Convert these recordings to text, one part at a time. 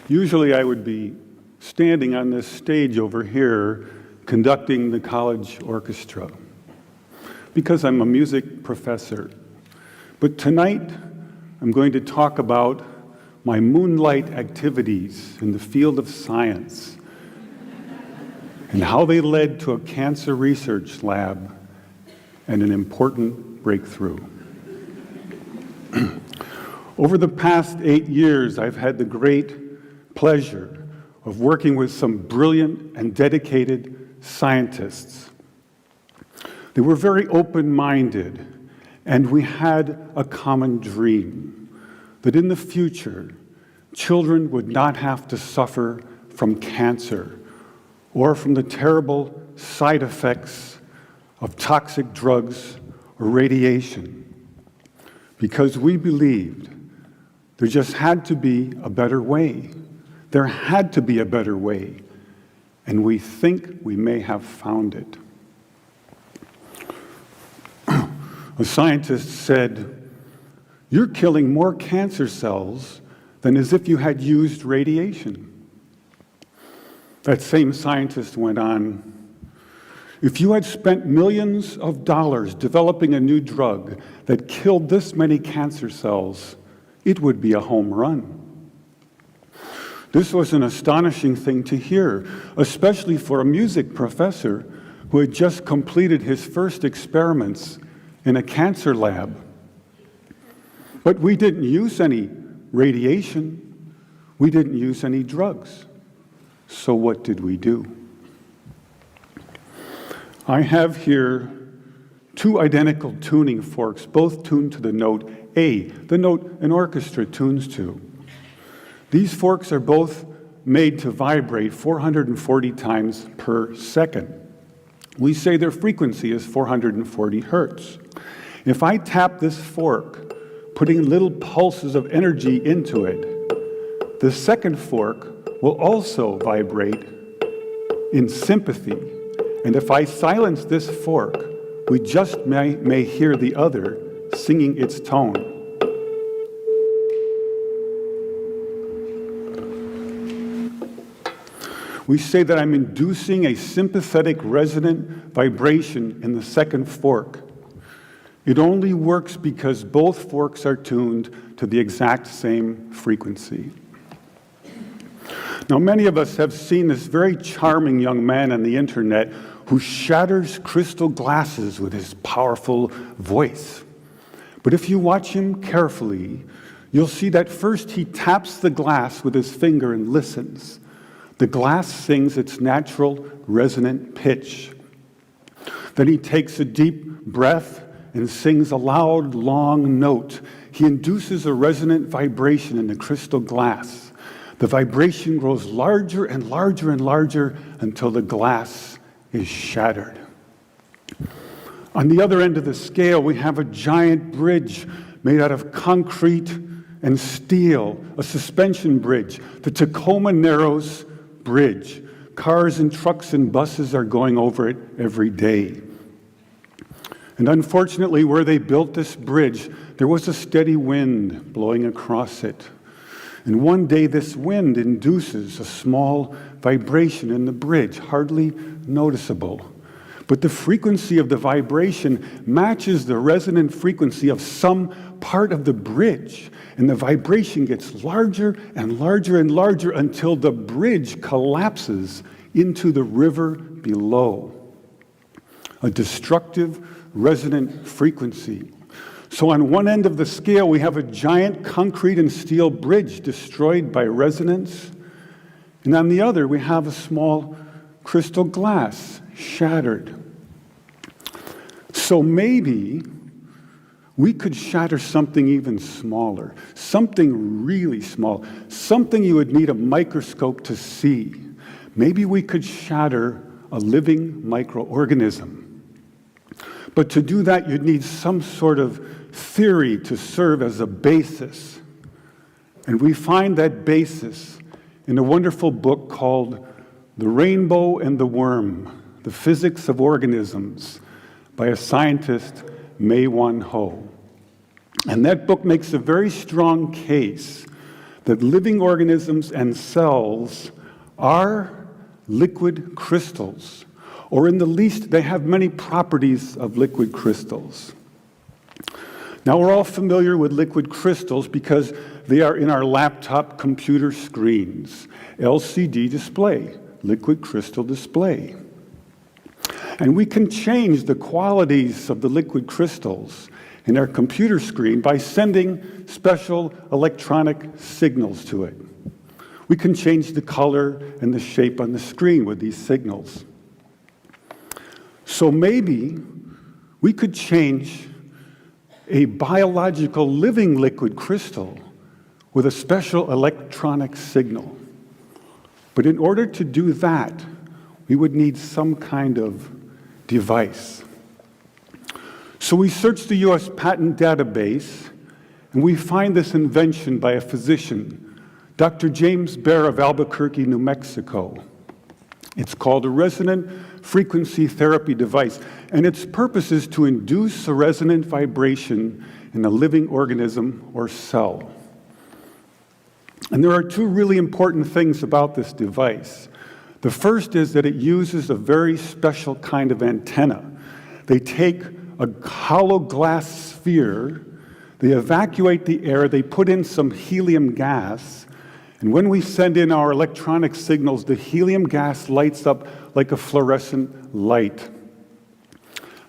Usually I would be standing on this stage over here conducting the college orchestra because I'm a music professor. But tonight I'm going to talk about my moonlight activities in the field of science and how they led to a cancer research lab and an important breakthrough. Over the past 8 years, I've had the great pleasure of working with some brilliant and dedicated scientists. They were very open-minded, and we had a common dream that in the future, children would not have to suffer from cancer or from the terrible side effects of toxic drugs or radiation, because we believed there just had to be a better way. There had to be a better way, and we think we may have found it. A scientist said, "You're killing more cancer cells than as if you had used radiation." That same scientist went on, "If you had spent millions of dollars developing a new drug that killed this many cancer cells, it would be a home run." This was an astonishing thing to hear, especially for a music professor who had just completed his first experiments in a cancer lab. But we didn't use any radiation. We didn't use any drugs. So what did we do? I have here 2 identical tuning forks, both tuned to the note A, the note an orchestra tunes to. These forks are both made to vibrate 440 times per second. We say their frequency is 440 hertz. If I tap this fork, putting little pulses of energy into it, the second fork will also vibrate in sympathy. And if I silence this fork, we just may hear the other singing its tone. We say that I'm inducing a sympathetic resonant vibration in the second fork. It only works because both forks are tuned to the exact same frequency. Now, many of us have seen this very charming young man on the internet who shatters crystal glasses with his powerful voice. But if you watch him carefully, you'll see that first he taps the glass with his finger and listens. The glass sings its natural resonant pitch. Then he takes a deep breath and sings a loud, long note. He induces a resonant vibration in the crystal glass. The vibration grows larger and larger and larger until the glass is shattered. On the other end of the scale, we have a giant bridge made out of concrete and steel, a suspension bridge, the Tacoma Narrows Bridge. Cars and trucks and buses are going over it every day. And unfortunately, where they built this bridge, there was a steady wind blowing across it. And one day this wind induces a small vibration in the bridge, hardly noticeable. But the frequency of the vibration matches the resonant frequency of some part of the bridge. And the vibration gets larger and larger and larger until the bridge collapses into the river below. A destructive resonant frequency. So on one end of the scale, we have a giant concrete and steel bridge destroyed by resonance. And on the other, we have a small crystal glass shattered. So maybe we could shatter something even smaller, something really small, something you would need a microscope to see. Maybe we could shatter a living microorganism. But to do that, you'd need some sort of theory to serve as a basis. And we find that basis in a wonderful book called The Rainbow and the Worm, The Physics of Organisms, by a scientist, Mei Wan Ho. And that book makes a very strong case that living organisms and cells are liquid crystals, or in the least, they have many properties of liquid crystals. Now, we're all familiar with liquid crystals because they are in our laptop computer screens. LCD display, liquid crystal display. And we can change the qualities of the liquid crystals in our computer screen by sending special electronic signals to it. We can change the color and the shape on the screen with these signals. So maybe we could change a biological living liquid crystal with a special electronic signal. But in order to do that, we would need some kind of device. So we searched the US patent database, and we find this invention by a physician, Dr. James Baer of Albuquerque, New Mexico. It's called a resonant frequency therapy device, and its purpose is to induce a resonant vibration in a living organism or cell. And there are two really important things about this device. The first is that it uses a very special kind of antenna. They take a hollow glass sphere, they evacuate the air, they put in some helium gas, and when we send in our electronic signals, the helium gas lights up like a fluorescent light.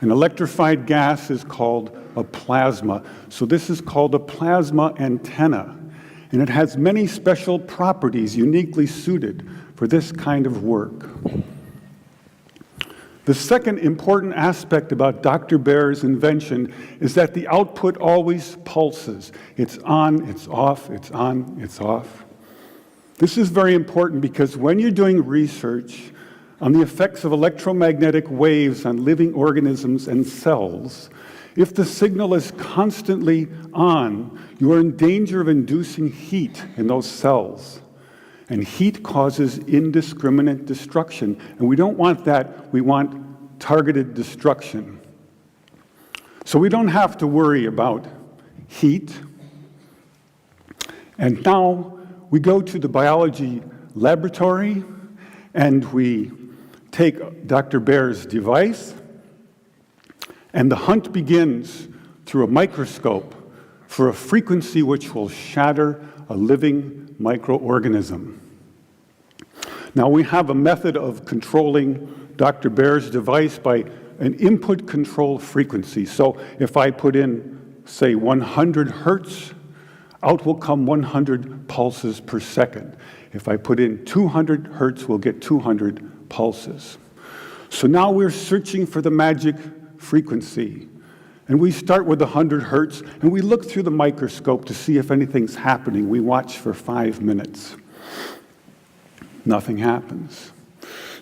An electrified gas is called a plasma. So this is called a plasma antenna. And it has many special properties uniquely suited for this kind of work. The second important aspect about Dr. Baer's invention is that the output always pulses. It's on, it's off, it's on, it's off. This is very important because when you're doing research on the effects of electromagnetic waves on living organisms and cells, if the signal is constantly on, you are in danger of inducing heat in those cells. And heat causes indiscriminate destruction. And we don't want that. We want targeted destruction. So we don't have to worry about heat. And now we go to the biology laboratory and we take Dr. Baer's device, and the hunt begins through a microscope for a frequency which will shatter a living microorganism. Now, we have a method of controlling Dr. Baer's device by an input control frequency. So if I put in, say, 100 hertz, out will come 100 pulses per second. If I put in 200 hertz, we'll get 200 pulses. So now we're searching for the magic frequency. And we start with 100 hertz, and we look through the microscope to see if anything's happening. We watch for 5 minutes. Nothing happens.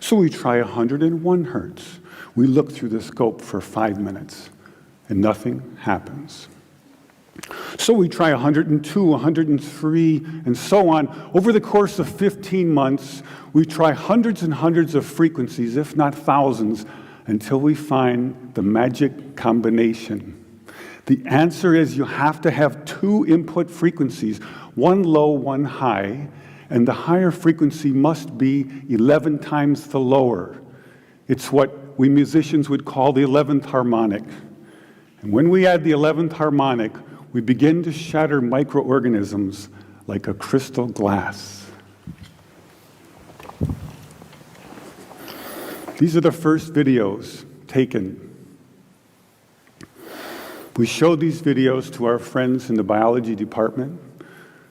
So we try 101 hertz. We look through the scope for 5 minutes, and nothing happens. So we try 102, 103, and so on. Over the course of 15 months, we try hundreds and hundreds of frequencies, if not thousands, until we find the magic combination. The answer is you have to have two input frequencies, one low, one high, and the higher frequency must be 11 times the lower. It's what we musicians would call the 11th harmonic. And when we add the 11th harmonic, we begin to shatter microorganisms like a crystal glass. These are the first videos taken. We showed these videos to our friends in the biology department.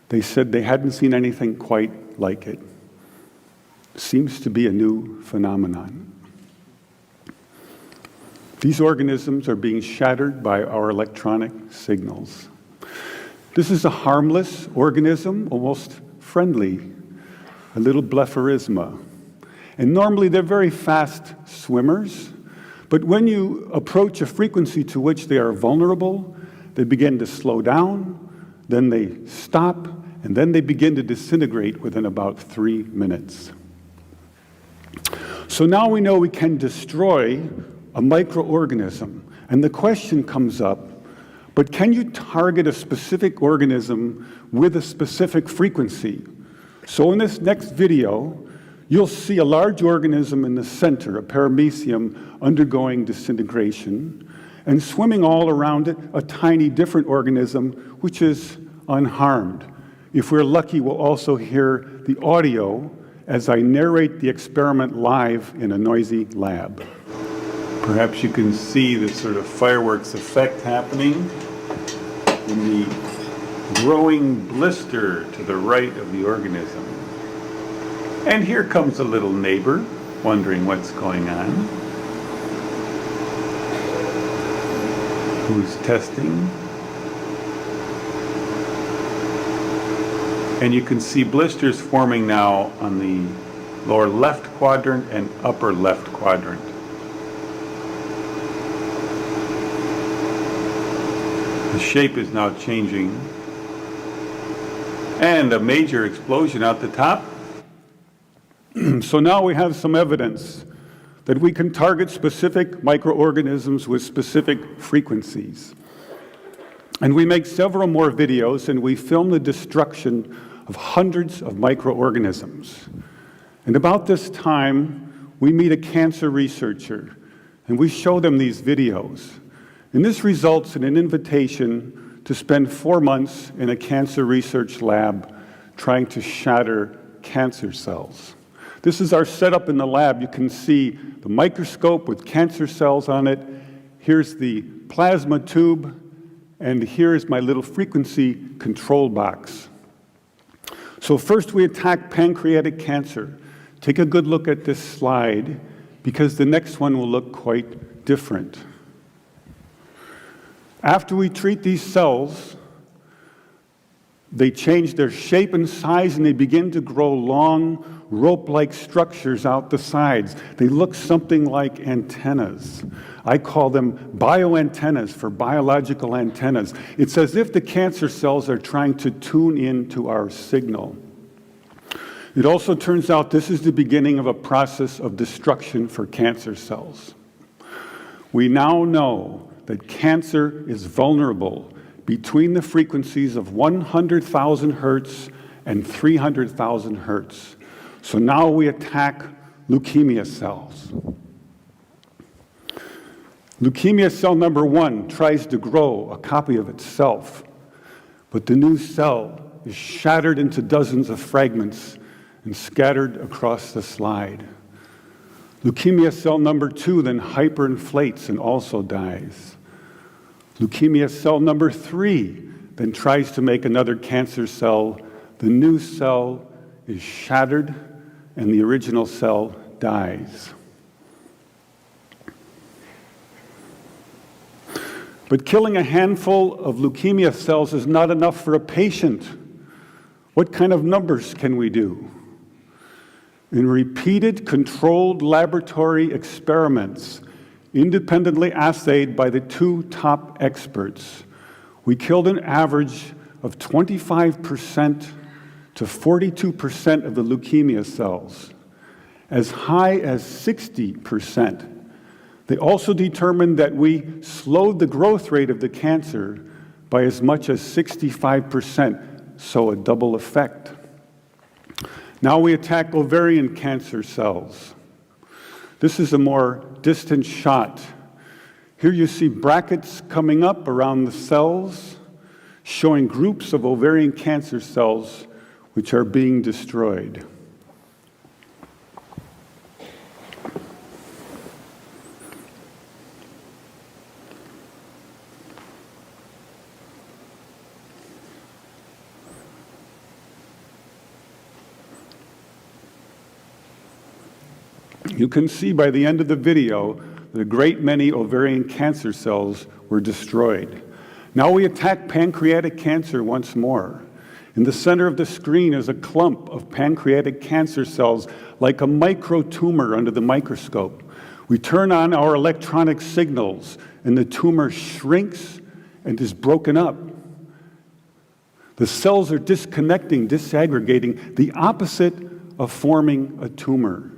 They said they hadn't seen anything quite like it. Seems to be a new phenomenon. These organisms are being shattered by our electronic signals. This is a harmless organism, almost friendly, a little blepharisma. And normally they're very fast swimmers, but when you approach a frequency to which they are vulnerable, they begin to slow down, then they stop, and then they begin to disintegrate within about 3 minutes. So now we know we can destroy a microorganism, and the question comes up, But can you target a specific organism with a specific frequency? So in this next video, you'll see a large organism in the center, a paramecium, undergoing disintegration, and swimming all around it, a tiny different organism, which is unharmed. If we're lucky, we'll also hear the audio as I narrate the experiment live in a noisy lab. Perhaps you can see this sort of fireworks effect happening in the growing blister to the right of the organism. And here comes a little neighbor, wondering what's going on. Who's testing. And you can see blisters forming now on the lower left quadrant and upper left quadrant. The shape is now changing. And a major explosion out the top. So now we have some evidence that we can target specific microorganisms with specific frequencies. And we make several more videos, and we film the destruction of hundreds of microorganisms. And about this time, we meet a cancer researcher, and we show them these videos. And this results in an invitation to spend 4 months in a cancer research lab trying to shatter cancer cells. This is our setup in the lab. You can see the microscope with cancer cells on it. Here's the plasma tube, and here's my little frequency control box. So first we attack pancreatic cancer. Take a good look at this slide, because the next one will look quite different. After we treat these cells, they change their shape and size, and they begin to grow long, rope-like structures out the sides. They look something like antennas. I call them bioantennas, for biological antennas. It's as if the cancer cells are trying to tune in to our signal. It also turns out this is the beginning of a process of destruction for cancer cells. We now know that cancer is vulnerable between the frequencies of 100,000 hertz and 300,000 hertz. So now we attack leukemia cells. Leukemia cell number 1 tries to grow a copy of itself, but the new cell is shattered into dozens of fragments and scattered across the slide. Leukemia cell number 2 then hyperinflates and also dies. Leukemia cell number 3 then tries to make another cancer cell. The new cell is shattered and the original cell dies. But killing a handful of leukemia cells is not enough for a patient. What kind of numbers can we do? In repeated controlled laboratory experiments, independently assayed by the 2 top experts, we killed an average of 25% to 42% of the leukemia cells, as high as 60%. They also determined that we slowed the growth rate of the cancer by as much as 65%, so a double effect. Now we attack ovarian cancer cells. This is a more distant shot. Here you see brackets coming up around the cells, showing groups of ovarian cancer cells which are being destroyed. You can see by the end of the video that a great many ovarian cancer cells were destroyed. Now we attack pancreatic cancer once more. In the center of the screen is a clump of pancreatic cancer cells, like a microtumor under the microscope. We turn on our electronic signals, and the tumor shrinks and is broken up. The cells are disconnecting, disaggregating, the opposite of forming a tumor.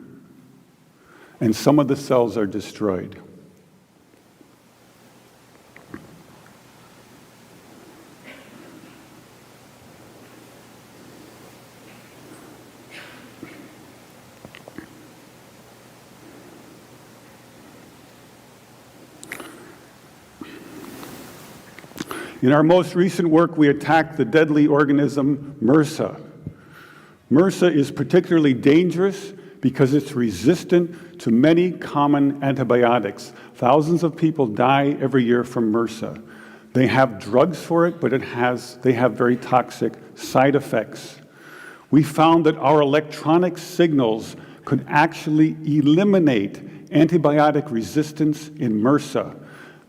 And some of the cells are destroyed. In our most recent work, we attacked the deadly organism MRSA. MRSA is particularly dangerous because it's resistant to many common antibiotics. Thousands of people die every year from MRSA. They have drugs for it, but they have very toxic side effects. We found that our electronic signals could actually eliminate antibiotic resistance in MRSA.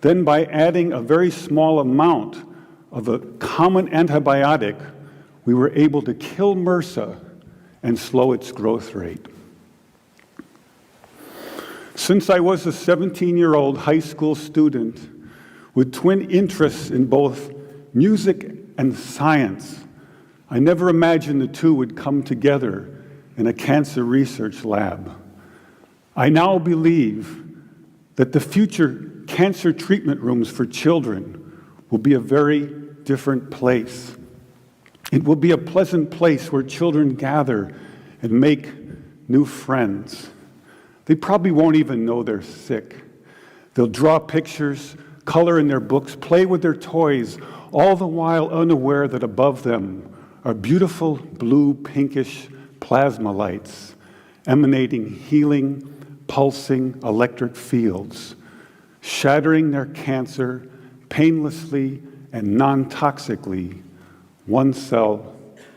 Then by adding a very small amount of a common antibiotic, we were able to kill MRSA and slow its growth rate. Since I was a 17-year-old high school student with twin interests in both music and science, I never imagined the two would come together in a cancer research lab. I now believe that the future cancer treatment rooms for children will be a very different place. It will be a pleasant place where children gather and make new friends. They probably won't even know they're sick. They'll draw pictures, color in their books, play with their toys, all the while unaware that above them are beautiful blue, pinkish plasma lights emanating healing, pulsing electric fields, shattering their cancer painlessly and non-toxically, one cell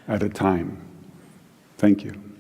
at a time. Thank you.